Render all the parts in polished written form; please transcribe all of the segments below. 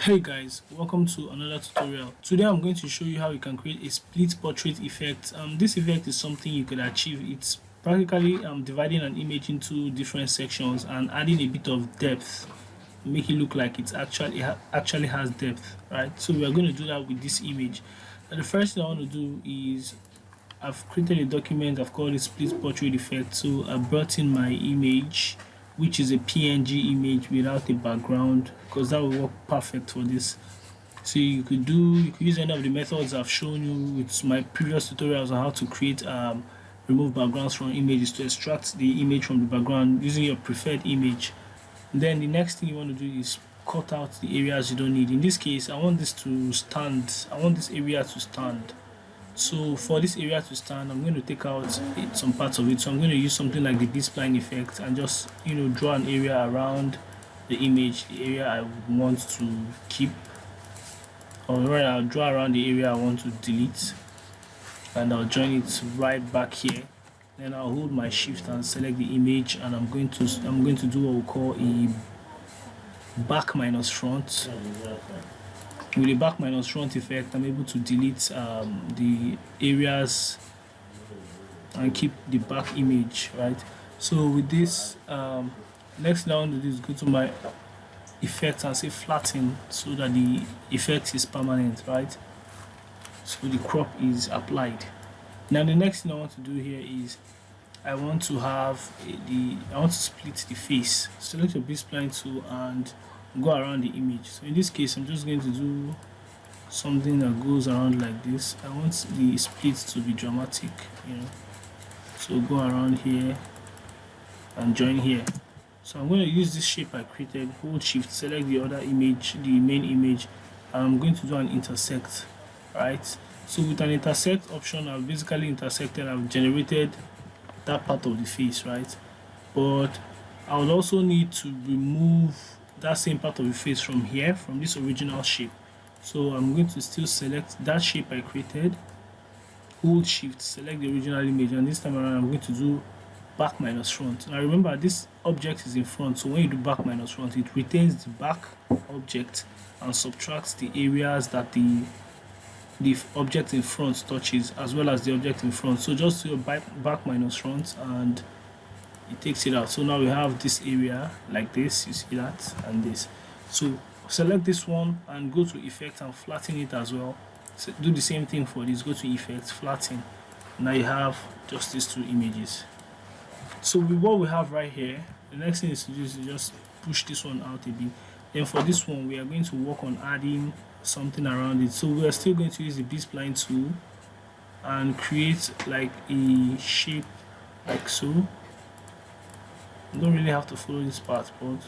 Hey guys, welcome to another tutorial. Today I'm going to show you how you can create a split portrait effect. This effect is something you could achieve. It's practically dividing an image into different sections and adding a bit of depth, make it look like it's actually has depth, right? So we are going to do that with this image. And the first thing I want to do is I've created a document. I've called it split portrait effect. So I brought in my image, which is a PNG image without a background, because that will work perfect for this. So you could use any of the methods I've shown you with my previous tutorials on how to create remove backgrounds from images to extract the image from the background using your preferred image. And then the next thing you want to do is cut out the areas you don't need. In this case, I want this to stand. I want this area to stand. So for this area to stand, I'm going to take out some parts of it. So I'm going to use something like the B-spline effect and just draw an area around the image, the area I want to keep, or rather I'll draw around the area I want to delete, and I'll join it right back here. Then I'll hold my shift and select the image, and I'm going to do what we call a back minus front. With the back minus front effect, I'm able to delete the areas and keep the back image, right? So with this, next thing I want to do is go to my effect and say flatten, so that the effect is permanent, right? So the crop is applied. Now the next thing I want to do here is I want to split the face. Select your B-spline tool and go around the image. So in this case, I'm just going to do something that goes around like this. I want the split to be dramatic, so go around here and join here. So I'm going to use this shape I created, hold shift, select the other image, the main image, and I'm going to do an intersect, right? So with an intersect option, I've basically intersected, I've generated that part of the face, right? But I would also need to remove that same part of the face from here, from this original shape. So I'm going to still select that shape I created, hold shift, select the original image, and this time around I'm going to do back minus front. Now remember, this object is in front, so when you do back minus front, it retains the back object and subtracts the areas that the object in front touches, as well as the object in front. So just do back minus front and it takes it out. So now we have this area like this, you see that, and this. So select this one and go to effect and flatten it as well. So do the same thing for this, go to effect, flatten. Now you have just these two images. So with what we have right here, the next thing is to do is just push this one out a bit. Then for this one, we are going to work on adding something around it. So we are still going to use the B-spline tool and create like a shape like so. You don't really have to follow this part, but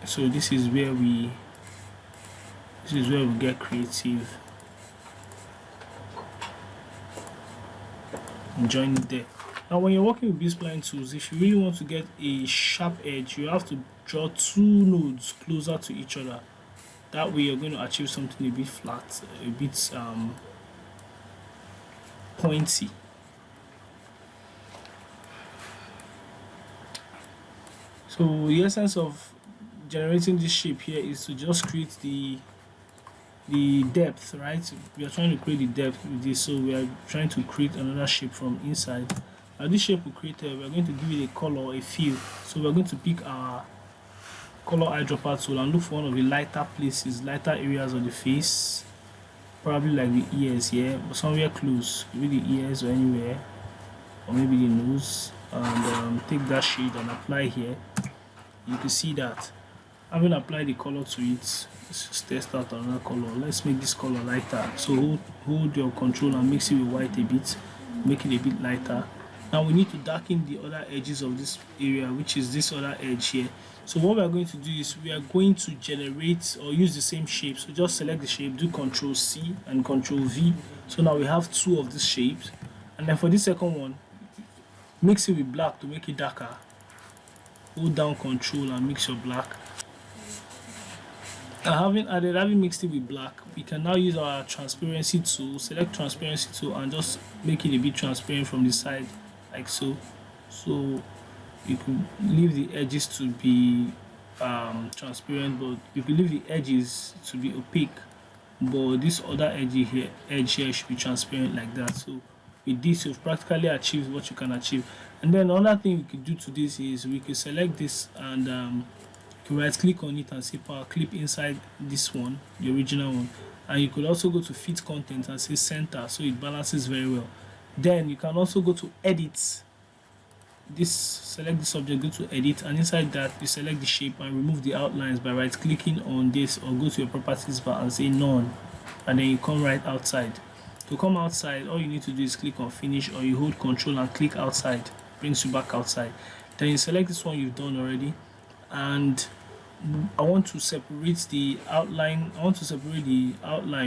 so this is where we get creative and join it there. Now when you're working with B-spline tools, if you really want to get a sharp edge, you have to draw two nodes closer to each other. That way you're going to achieve something a bit flat, a bit pointy. So the essence of generating this shape here is to just create the depth, right? We are trying to create the depth with this, so we are trying to create another shape from inside. Now this shape we created, we are going to give it a color, a feel. So we are going to pick our color eyedropper tool and look for one of the lighter places, lighter areas of the face, probably like the ears here, but somewhere close, maybe the ears or anywhere, or maybe the nose, and take that shade and apply here. You can see that having applied the color to it, let's just test out another color. Let's make this color lighter. So hold your control and mix it with white a bit, make it a bit lighter. Now we need to darken the other edges of this area, which is this other edge here. So what we are going to do is we are going to generate or use the same shape. So just select the shape, do Ctrl C and Ctrl V. So now we have two of these shapes, and then for this second one, mix it with black to make it darker. Hold down Ctrl and mix your black. Now having mixed it with black, we can now use our transparency tool, select transparency tool and just make it a bit transparent from the side like so. So you could leave the edges to be transparent, but you could leave the edges to be opaque, but this other edge here should be transparent like that. So with this, you've practically achieved what you can achieve. And then another thing we could do to this is we could select this and you can right click on it and say power clip inside this one, the original one. And you could also go to fit content and say center, so it balances very well. Then you can also go to edit this, select this object, go to edit, and inside that you select the shape and remove the outlines by right clicking on this, or go to your properties bar and say none, and then you come right outside. To come outside, all you need to do is click on finish, or you hold Ctrl and click outside, brings you back outside. Then you select this one you've done already, and I want to separate the outline.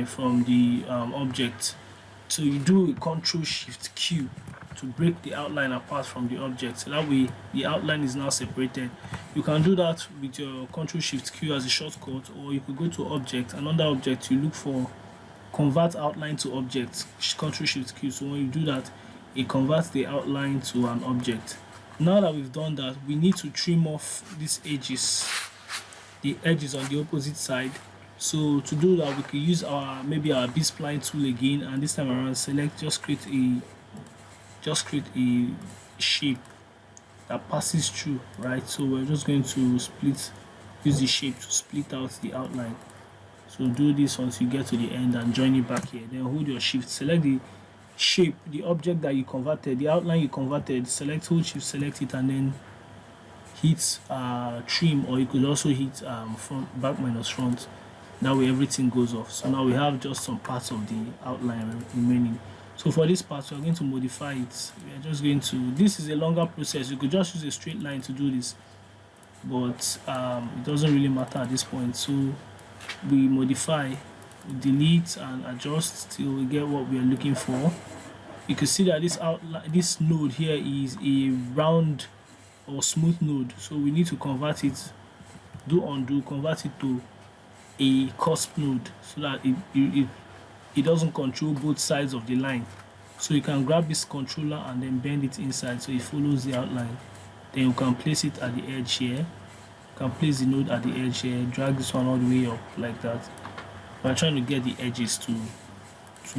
From the object. So you do a Ctrl Shift Q to break the outline apart from the object. So that way the outline is now separated. You can do that with your Ctrl Shift Q as a shortcut, or you could go to object, and under object you look for convert outline to object, Ctrl Shift Q. So when you do that, it converts the outline to an object. Now that we've done that, we need to trim off these edges, the edges on the opposite side. So to do that, we could use our B-spline tool again, and this time around select, just create a shape that passes through, right? So we're just going to use the shape to split out the outline. So do this once you get to the end and join it back here. Then hold your shift, select the shape, the object that you converted, the outline you converted, hold shift, select it, and then hit trim, or you could also hit front, back minus front. That way everything goes off. So now we have just some parts of the outline remaining. So for this part, we're going to modify it. We're just going to, this is a longer process. You could just use a straight line to do this, but it doesn't really matter at this point. So we modify, we delete and adjust till we get what we are looking for. You can see that this node here is a round or smooth node, so we need to convert it, do undo, convert it to a cusp node, so that it doesn't control both sides of the line. So you can grab this controller and then bend it inside so it follows the outline. Then you can place it at the edge here. You can place the node at the edge here, drag this one all the way up like that. We're trying to get the edges to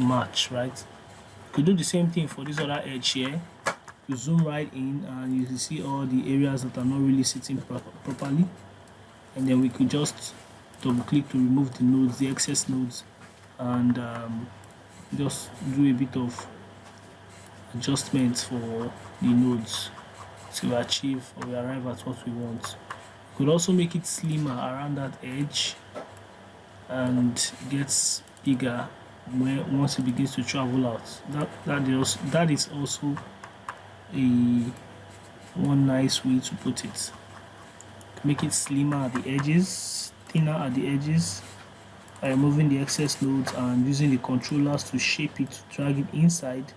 match, right? You could do the same thing for this other edge here. You zoom right in and you can see all the areas that are not really sitting properly, and then we could just double click to remove the nodes, the excess nodes, and just do a bit of adjustments for the nodes to achieve, or we arrive at what we want. You could also make it slimmer around that edge and gets bigger once it begins to travel out. That is also one nice way to put it. Make it slimmer at the edges, thinner at the edges, by removing the excess nodes and using the controllers to shape it, to drag it inside.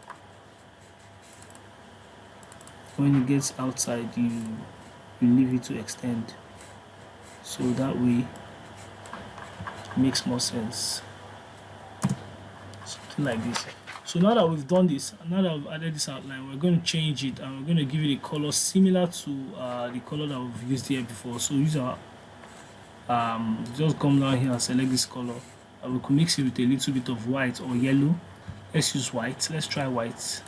When it gets outside, you leave it to extend, so that way it makes more sense. Something like this. So now that we've done this, now that we've added this outline, we're going to change it and we're going to give it a color similar to the color that we've used here before. So use our just come down here and select this color, and we can mix it with a little bit of white or yellow. Let's use white. Let's try white.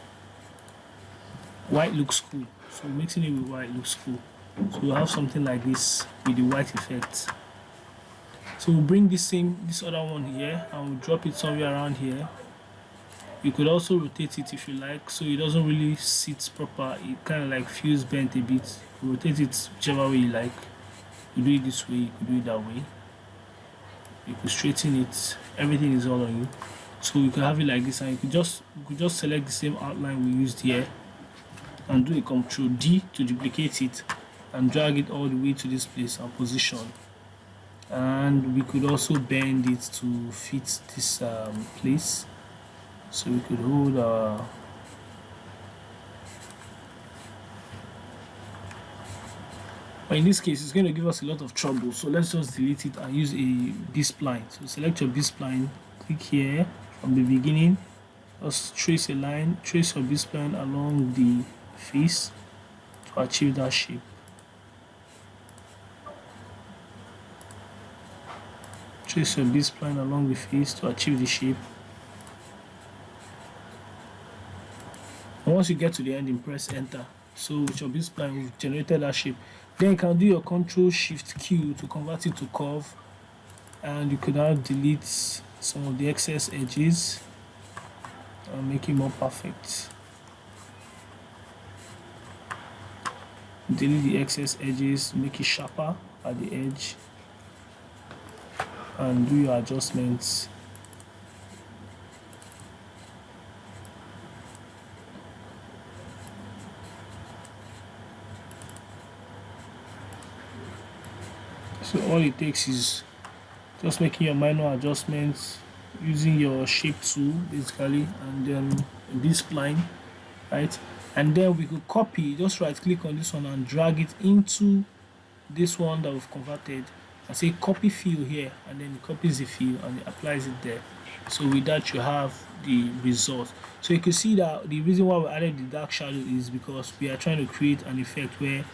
White looks cool, so mixing it with white looks cool. So we'll have something like this with the white effect. So we'll bring this other one here and we'll drop it somewhere around here. You could also rotate it if you like, so it doesn't really sit proper. It kind of like feels bent a bit. You rotate it whichever way you like. You do it this way, you could do it that way. You could straighten it. Everything is all on you. So you can have it like this, and you could just select the same outline we used here and do a Ctrl D to duplicate it and drag it all the way to this place and position. And we could also bend it to fit this place. So we could hold but in this case it's going to give us a lot of trouble, so let's just delete it and use a B-spline. So select your B-spline, click here from the beginning, just trace a line, trace your B-spline along the face to achieve that shape. trace your B-spline along the face to achieve the shape. And once you get to the ending, press enter. So with your B-spline, we've generated that shape. Then you can do your Ctrl Shift Q to convert it to curve, and you could now delete some of the excess edges and make it more perfect. Delete the excess edges, make it sharper at the edge, and do your adjustments. So all it takes is just making your minor adjustments using your shape tool basically, and then B-spline, right? And then we could copy, just right click on this one and drag it into this one that we've converted and say copy fill here, and then it copies the fill and it applies it there. So with that you have the result. So you can see that the reason why we added the dark shadow is because we are trying to create an effect where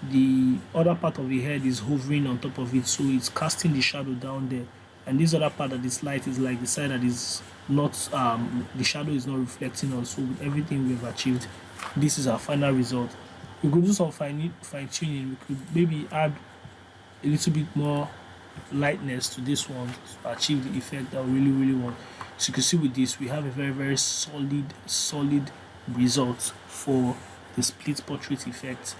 the other part of the head is hovering on top of it, so it's casting the shadow down there, and this other part that is light is like the side that is not the shadow is not reflecting on. So with everything we've achieved, this is our final result. We could do some fine tuning. We could maybe add a little bit more lightness to this one to achieve the effect that we really want. So you can see with this we have a very solid result for the split portrait effect.